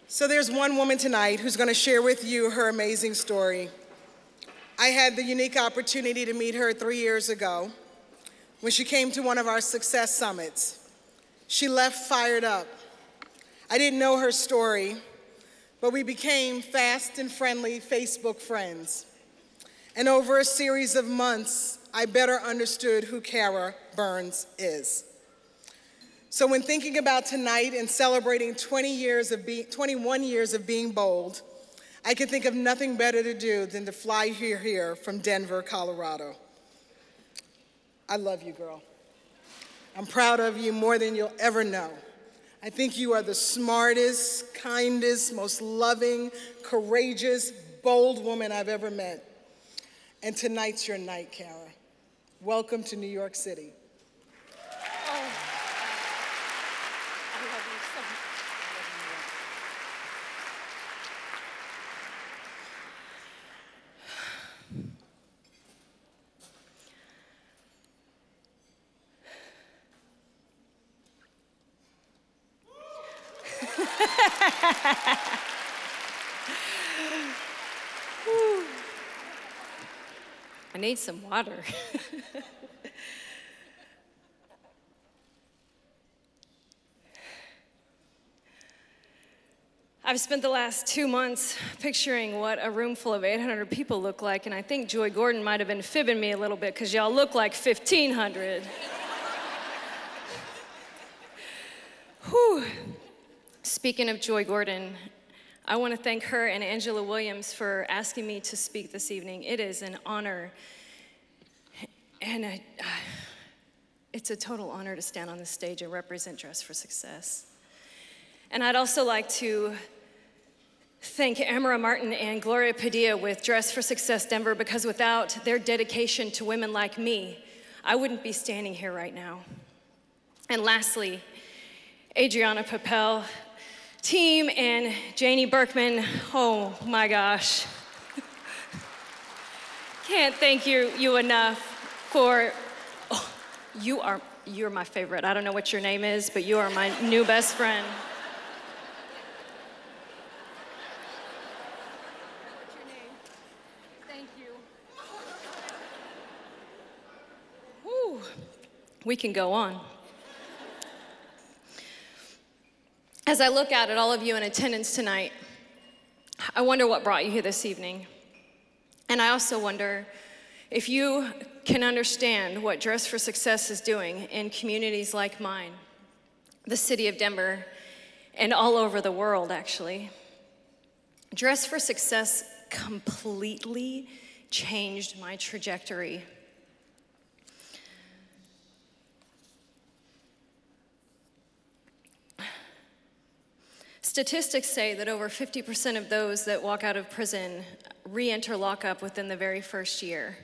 So there's one woman tonight who's going to share with you her amazing story. I had the unique opportunity to meet her 3 years ago when she came to one of our success summits. She left fired up. I didn't know her story, but we became fast and friendly Facebook friends. And over a series of months, I better understood who Kara Burns is. So when thinking about tonight and celebrating 21 years of being bold, I can think of nothing better to do than to fly here from Denver, Colorado. I love you, girl. I'm proud of you more than you'll ever know. I think you are the smartest, kindest, most loving, courageous, bold woman I've ever met. And tonight's your night, Kara. Welcome to New York City. I need some water. I've spent the last 2 months picturing what a room full of 800 people look like, and I think Joy Gordon might have been fibbing me a little bit because y'all look like 1,500. Whew. Speaking of Joy Gordon, I want to thank her and Angela Williams for asking me to speak this evening. It is an honor, and it's a total honor to stand on this stage and represent Dress for Success. And I'd also like to thank Amara Martin and Gloria Padilla with Dress for Success Denver, because without their dedication to women like me, I wouldn't be standing here right now. And lastly, Adriana Papel, team, and Janie Berkman. Oh my gosh. Can't thank you enough for, you're my favorite. I don't know what your name is, but you are my new best friend. What's your name? Thank you. Whew. We can go on. As I look out at all of you in attendance tonight, I wonder what brought you here this evening. And I also wonder if you can understand what Dress for Success is doing in communities like mine, the city of Denver, and all over the world, actually. Dress for Success completely changed my trajectory. Statistics say that over 50% of those that walk out of prison re-enter lockup within the very first year.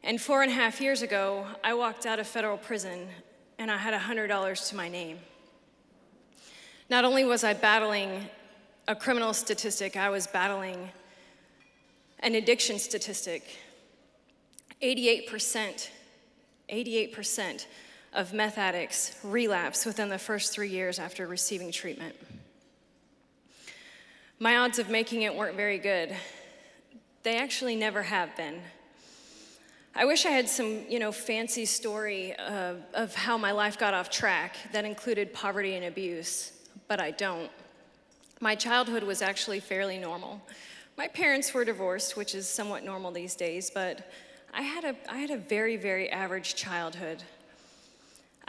And 4.5 years ago, I walked out of federal prison and I had $100 to my name. Not only was I battling a criminal statistic, I was battling an addiction statistic. 88% of meth addicts relapse within the first 3 years after receiving treatment. My odds of making it weren't very good. They actually never have been. I wish I had some, fancy story of how my life got off track that included poverty and abuse, but I don't. My childhood was actually fairly normal. My parents were divorced, which is somewhat normal these days, but I had a very, very average childhood.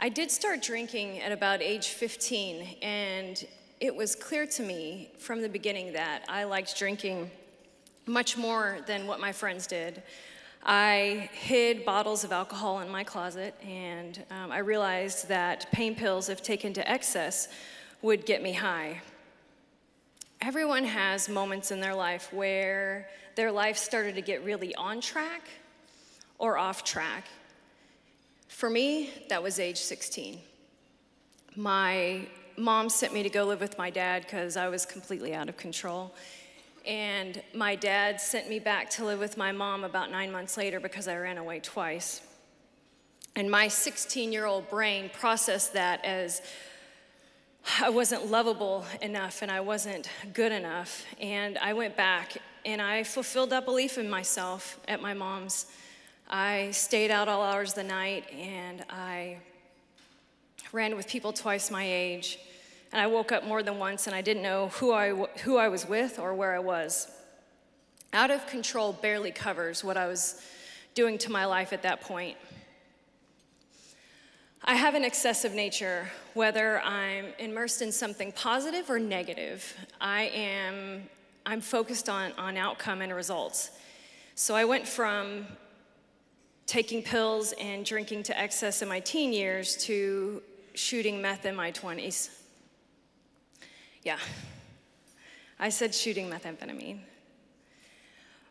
I did start drinking at about age 15, and it was clear to me from the beginning that I liked drinking much more than what my friends did. I hid bottles of alcohol in my closet, and I realized that pain pills, if taken to excess, would get me high. Everyone has moments in their life where their life started to get really on track or off track. For me, that was age 16. My mom sent me to go live with my dad because I was completely out of control. And my dad sent me back to live with my mom about 9 months later because I ran away twice. And my 16-year-old brain processed that as I wasn't lovable enough and I wasn't good enough. And I went back and I fulfilled that belief in myself at my mom's. I stayed out all hours of the night and I ran with people twice my age. And I woke up more than once and I didn't know who I was with or where I was. Out of control barely covers what I was doing to my life at that point. I have an excessive nature, whether I'm immersed in something positive or negative. I'm focused on outcome and results. So I went from taking pills and drinking to excess in my teen years to shooting meth in my 20s. Yeah, I said shooting methamphetamine.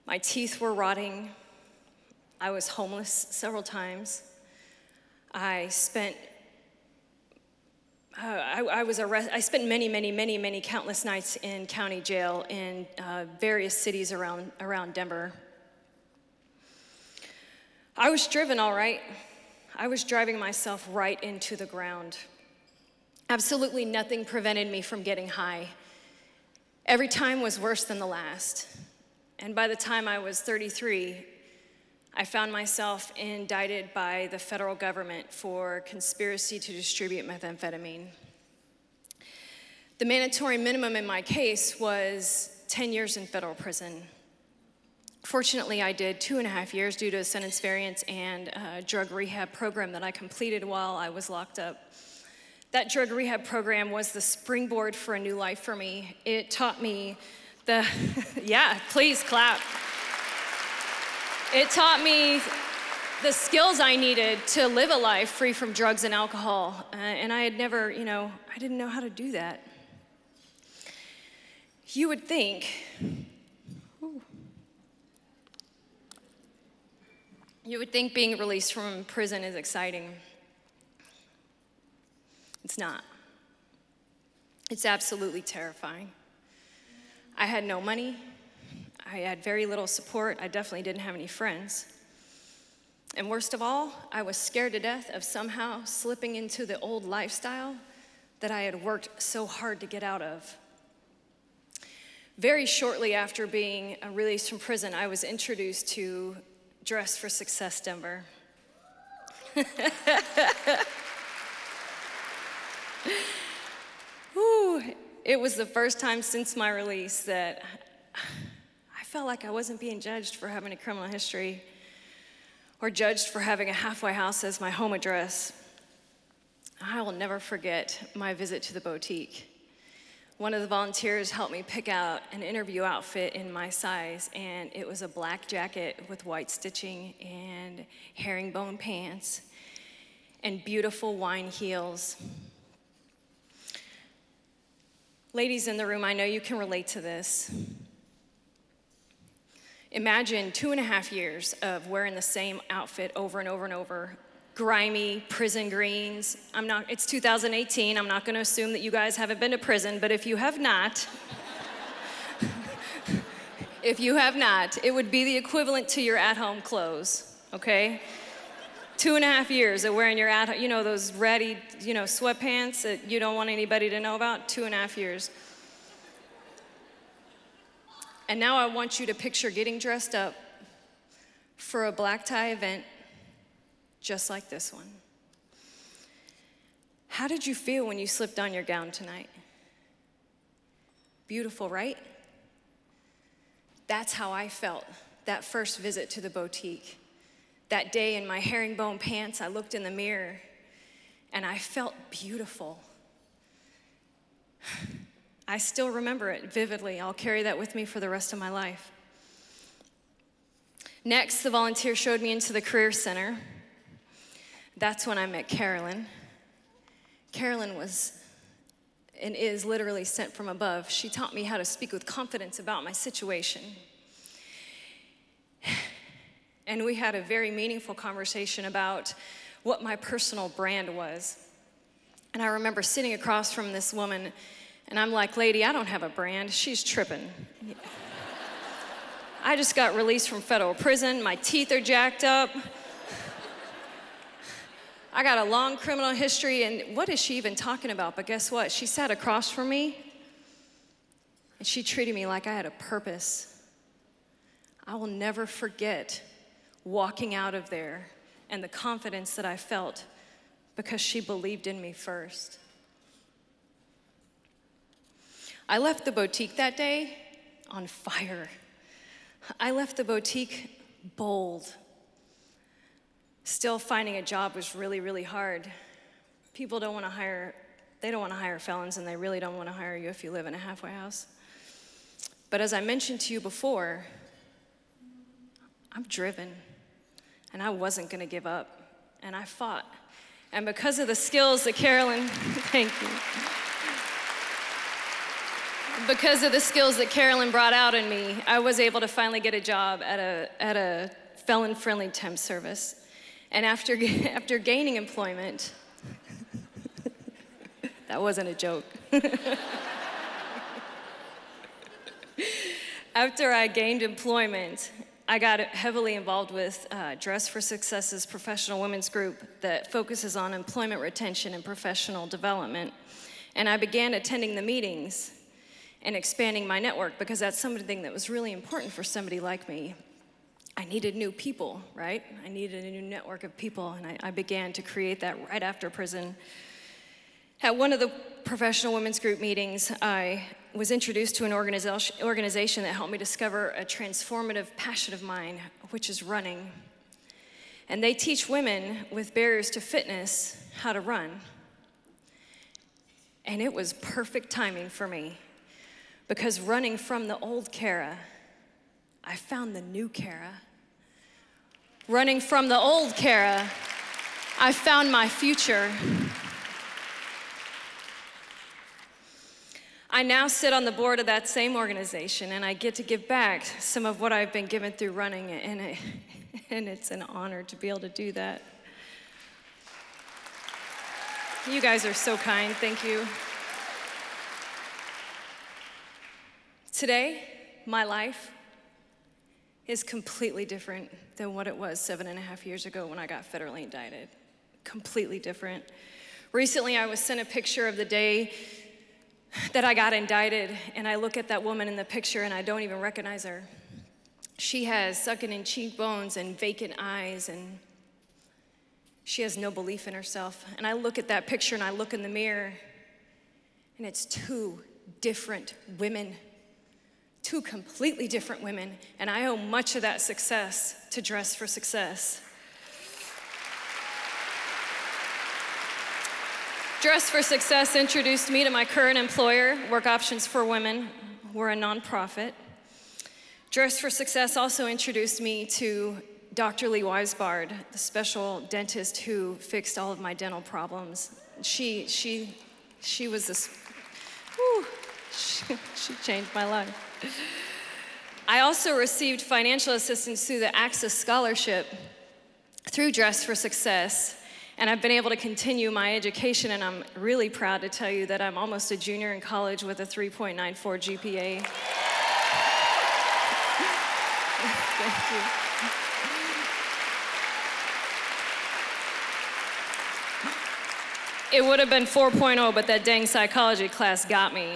My teeth were rotting. I was homeless several times. I spent many countless nights in county jail in various cities around Denver. I was driven all right. I was driving myself right into the ground. Absolutely nothing prevented me from getting high. Every time was worse than the last. And by the time I was 33, I found myself indicted by the federal government for conspiracy to distribute methamphetamine. The mandatory minimum in my case was 10 years in federal prison. Fortunately, I did 2.5 years due to a sentence variance and a drug rehab program that I completed while I was locked up. That drug rehab program was the springboard for a new life for me. It taught me yeah, please clap. It taught me the skills I needed to live a life free from drugs and alcohol. And I had never, I didn't know how to do that. You would think, being released from prison is exciting. It's not. It's absolutely terrifying. I had no money. I had very little support. I definitely didn't have any friends. And worst of all, I was scared to death of somehow slipping into the old lifestyle that I had worked so hard to get out of. Very shortly after being released from prison, I was introduced to Dress for Success Denver. Ooh, it was the first time since my release that I felt like I wasn't being judged for having a criminal history or judged for having a halfway house as my home address. I will never forget my visit to the boutique. One of the volunteers helped me pick out an interview outfit in my size, and it was a black jacket with white stitching and herringbone pants and beautiful wine heels. Ladies in the room, I know you can relate to this. Imagine 2.5 years of wearing the same outfit over and over and over, grimy prison greens. It's 2018, I'm not gonna assume that you guys haven't been to prison, but if you have not, it would be the equivalent to your at-home clothes, okay? 2.5 years of wearing your those ratty, sweatpants that you don't want anybody to know about, 2.5 years. And now I want you to picture getting dressed up for a black tie event just like this one. How did you feel when you slipped on your gown tonight? Beautiful, right? That's how I felt that first visit to the boutique. That day in my herringbone pants, I looked in the mirror and I felt beautiful. I still remember it vividly. I'll carry that with me for the rest of my life. Next, the volunteer showed me into the Career Center. That's when I met Carolyn. Carolyn was and is literally sent from above. She taught me how to speak with confidence about my situation. And we had a very meaningful conversation about what my personal brand was. And I remember sitting across from this woman, and I'm like, lady, I don't have a brand. She's tripping. I just got released from federal prison. My teeth are jacked up. I got a long criminal history, and what is she even talking about? But guess what? She sat across from me, and she treated me like I had a purpose. I will never forget walking out of there and the confidence that I felt because she believed in me first. I left the boutique that day on fire. I left the boutique bold. Still, finding a job was really, really hard. People don't want to hire, they don't want to hire felons, and they really don't want to hire you if you live in a halfway house. But as I mentioned to you before, I'm driven, and I wasn't going to give up, and I fought. And because of the skills that Carolyn, thank you. Because of the skills that Carolyn brought out in me, I was able to finally get a job at a felon-friendly temp service. And after gaining employment, that wasn't a joke. After I gained employment, I got heavily involved with Dress for Success's professional women's group that focuses on employment retention and professional development. And I began attending the meetings and expanding my network because that's something that was really important for somebody like me. I needed new people, right? I needed a new network of people, and I began to create that right after prison. At one of the professional women's group meetings, I was introduced to an organization that helped me discover a transformative passion of mine, which is running. And they teach women with barriers to fitness how to run. And it was perfect timing for me, because running from the old Kara, I found the new Kara. Running from the old Kara, I found my future. I now sit on the board of that same organization, and I get to give back some of what I've been given through running, and it's an honor to be able to do that. You guys are so kind, thank you. Today, my life is completely different than what it was 7.5 years ago when I got federally indicted. Completely different. Recently, I was sent a picture of the day that I got indicted, and I look at that woman in the picture and I don't even recognize her. She has sunken-in cheekbones and vacant eyes, and she has no belief in herself. And I look at that picture and I look in the mirror, and it's two different women. Two completely different women, and I owe much of that success to Dress for Success. Dress for Success introduced me to my current employer, Work Options for Women. We're a nonprofit. Dress for Success also introduced me to Dr. Lee Weisbard, the special dentist who fixed all of my dental problems. She was this, whew, she changed my life. I also received financial assistance through the Access Scholarship through Dress for Success, and I've been able to continue my education, and I'm really proud to tell you that I'm almost a junior in college with a 3.94 GPA. Thank you. It would have been 4.0, but that dang psychology class got me.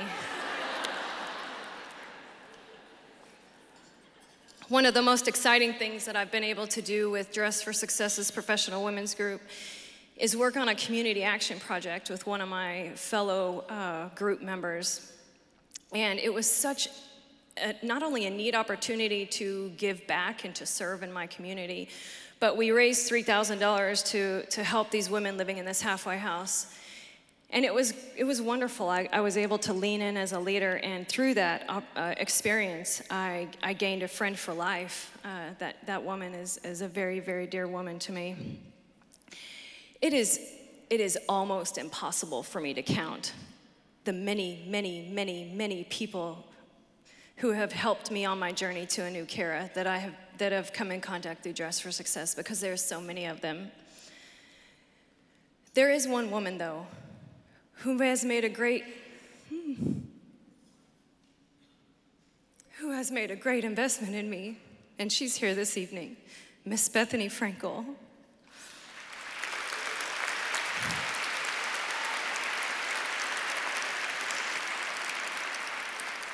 One of the most exciting things that I've been able to do with Dress for Success's professional women's group is work on a community action project with one of my fellow group members. And it was such not only a neat opportunity to give back and to serve in my community, but we raised $3,000 to help these women living in this halfway house. And it was wonderful. I was able to lean in as a leader, and through that experience, I gained a friend for life. That woman is a very, very dear woman to me. It is almost impossible for me to count the many, many, many, many people who have helped me on my journey to a new Kara that have come in contact through Dress for Success, because there's so many of them. There is one woman, though, who has made a great investment in me, and she's here this evening, Miss Bethany Frankel.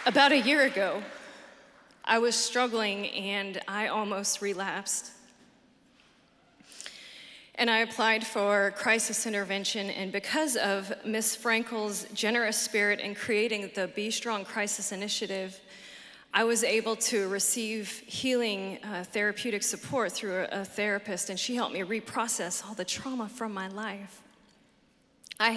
About a year ago, I was struggling and I almost relapsed. And I applied for crisis intervention, and because of Ms. Frankel's generous spirit in creating the Be Strong Crisis Initiative, I was able to receive healing therapeutic support through a therapist, and she helped me reprocess all the trauma from my life. I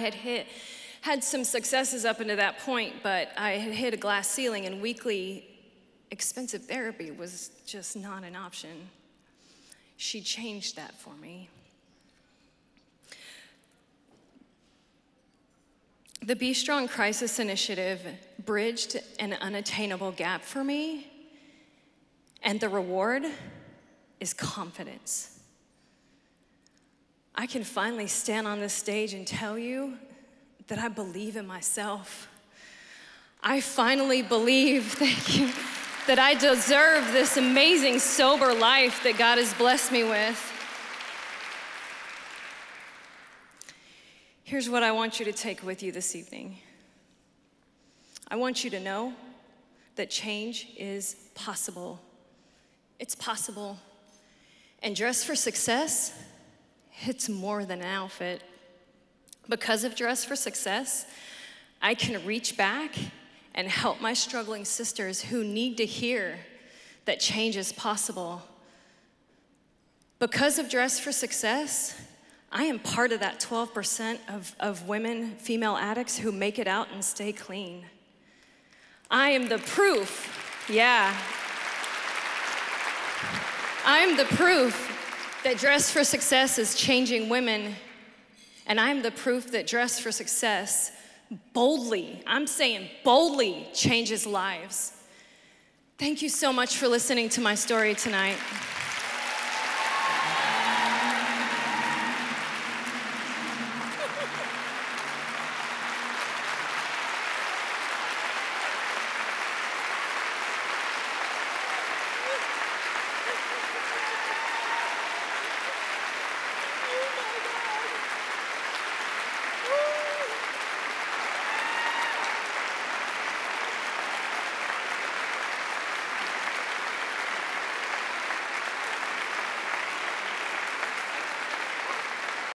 had some successes up until that point, but I had hit a glass ceiling, and weekly expensive therapy was just not an option. She changed that for me. The Be Strong Crisis Initiative bridged an unattainable gap for me, and the reward is confidence. I can finally stand on this stage and tell you that I believe in myself. I finally believe, thank you, that I deserve this amazing, sober life that God has blessed me with. Here's what I want you to take with you this evening. I want you to know that change is possible. It's possible. And Dress for Success, it's more than an outfit. Because of Dress for Success, I can reach back and help my struggling sisters who need to hear that change is possible. Because of Dress for Success, I am part of that 12% of women, female addicts who make it out and stay clean. I am the proof, yeah. I am the proof that Dress for Success is changing women, and I am the proof that Dress for Success boldly, I'm saying boldly, changes lives. Thank you so much for listening to my story tonight.